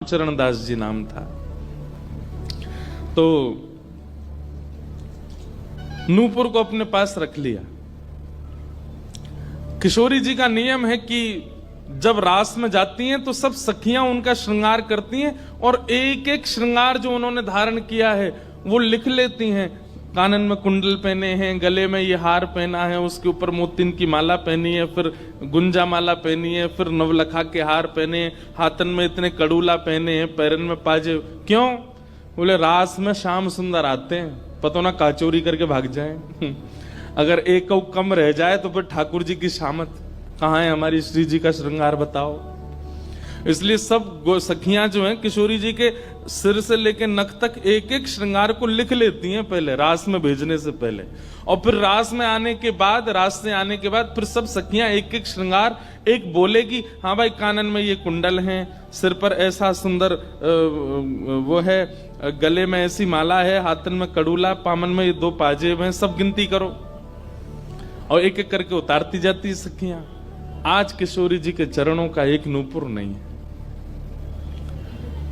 चरणदास जी नाम था। तो नूपुर को अपने पास रख लिया। किशोरी जी का नियम है कि जब रास में जाती हैं तो सब सखियां उनका श्रृंगार करती हैं और एक एक श्रृंगार जो उन्होंने धारण किया है वो लिख लेती हैं। कानन में कुंडल पहने हैं, गले में ये हार पहना है, उसके ऊपर मोतिन की माला पहनी है, फिर गुंजा माला पहनी है, फिर नवलखा के हार पहने हैं, हाथन में इतने कड़ूला पहने हैं, पैरन में पाजे। क्यों? बोले रास में श्याम सुंदर आते हैं, पता ना काचोरी करके भाग जाए। अगर एक कम रह जाए तो फिर ठाकुर जी की शामत कहाँ है, हमारी श्री जी का श्रृंगार बताओ। इसलिए सब सखियां जो हैं किशोरी जी के सिर से लेकर नख तक एक एक श्रृंगार को लिख लेती हैं पहले, रास में भेजने से पहले। और फिर रास में आने के बाद, रास से आने के बाद फिर सब सखियां एक एक श्रृंगार एक बोलेगी, हाँ भाई कानन में ये कुंडल हैं, सिर पर ऐसा सुंदर वो है, गले में ऐसी माला है, हाथन में कड़ूला, पामन में ये 2 पाजेब हैं, सब गिनती करो। और एक एक करके उतारती जाती है सखियां। आज किशोरी जी के चरणों का एक नूपुर नहीं है।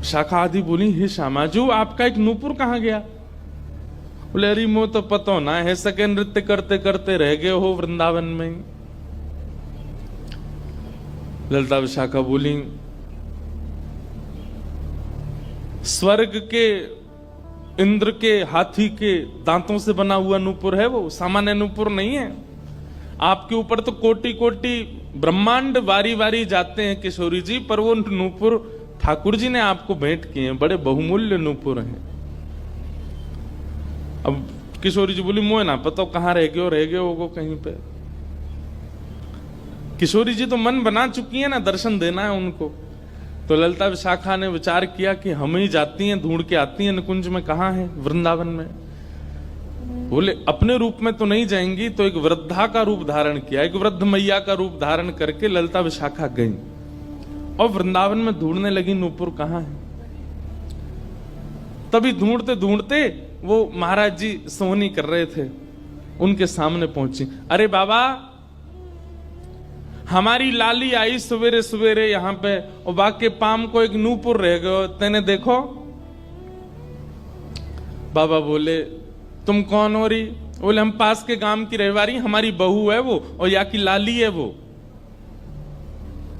शाखा आदि बोली, हे श्यामाजू आपका एक नूपुर कहां गया? बोले अरे मो तो पतो ना है, सके नृत्य करते करते रह गए हो वृंदावन में। ललिता विशाखा बोली, स्वर्ग के इंद्र के हाथी के दांतों से बना हुआ नूपुर है वो, सामान्य नूपुर नहीं है। आपके ऊपर तो कोटि कोटि ब्रह्मांड वारी वारी जाते हैं किशोरी जी, पर वो नूपुर ठाकुर जी ने आपको भेंट किए हैं, बड़े बहुमूल्य नूपुर हैं। अब किशोरी जी बोली, मोए ना पता कहां रह गए हो कहीं पे। किशोरी जी तो मन बना चुकी है ना, दर्शन देना है उनको। तो ललिता विशाखा ने विचार किया कि हम ही जाती हैं, ढूंढ के आती हैं निकुंज में, कहां है, वृंदावन में। बोले अपने रूप में तो नहीं जाएंगी, तो एक वृद्धा का रूप धारण किया, एक वृद्ध मैया का रूप धारण करके ललिता विशाखा गई और वृंदावन में ढूंढने लगी नूपुर कहां है। तभी ढूंढते ढूंढते वो महाराज जी सोहनी कर रहे थे, उनके सामने पहुंची। अरे बाबा, हमारी लाली आई सवेरे सवेरे यहाँ पे और बाके पाम को एक नूपुर रह गयो, तेने देखो? बाबा बोले, तुम कौन हो रही? बोले हम पास के गांव की रहवारी, हमारी बहू है वो और या की लाली है वो,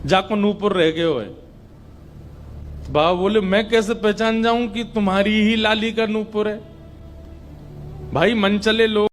जाको नूपुर रह गए हो है। बाबा बोले, मैं कैसे पहचान जाऊं कि तुम्हारी ही लाली का नूपुर है? भाई मन चले लोग